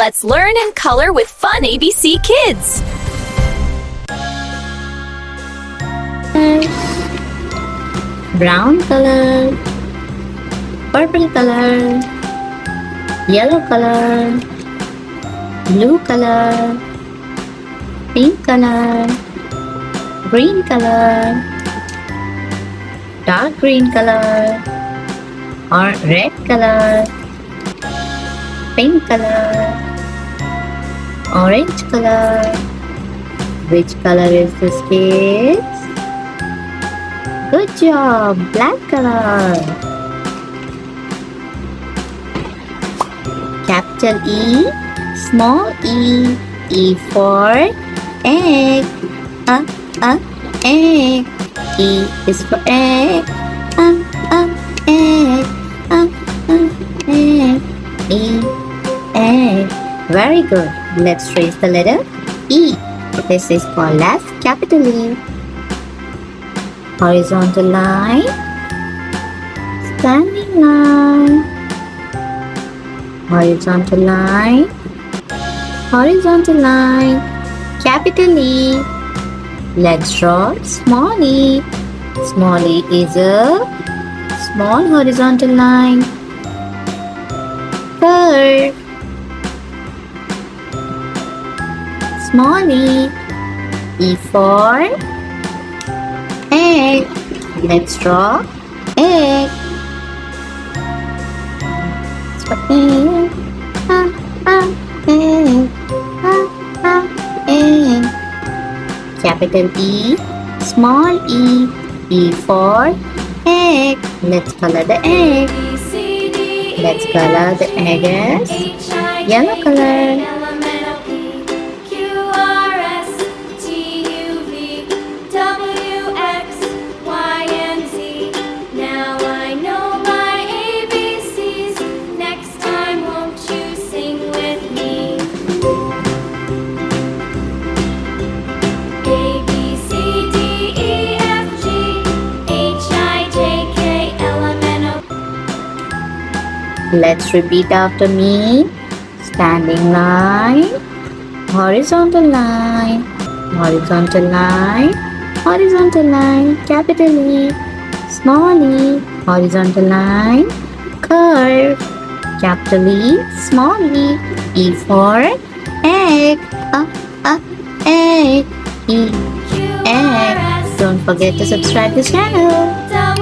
Let's learn and color with fun ABC Kids. Brown color, purple color, yellow color, blue color, pink color, green color, dark green color, or red color, pink color, orange color. Which color is this, kids? Good job! Black color. Capital E, small e. E for egg. Egg. E is for egg. Egg. Egg. E, egg. Very good. Let's trace the letter E. This is called as capital E. Horizontal line, standing line, horizontal line, horizontal line, capital E. Let's draw small e. Small e is a small horizontal line. Curve. Small e. E for egg. Let's draw egg. Egg. Egg. Egg. Capital E, small e. E for egg. Let's color the egg. Let's color the egg as yellow color. Let's repeat after me. Standing line, horizontal line, horizontal line, horizontal line, capital E, small e, horizontal line, curve, capital E, small e. E for egg, egg, E, egg. Don't forget to subscribe to this channel.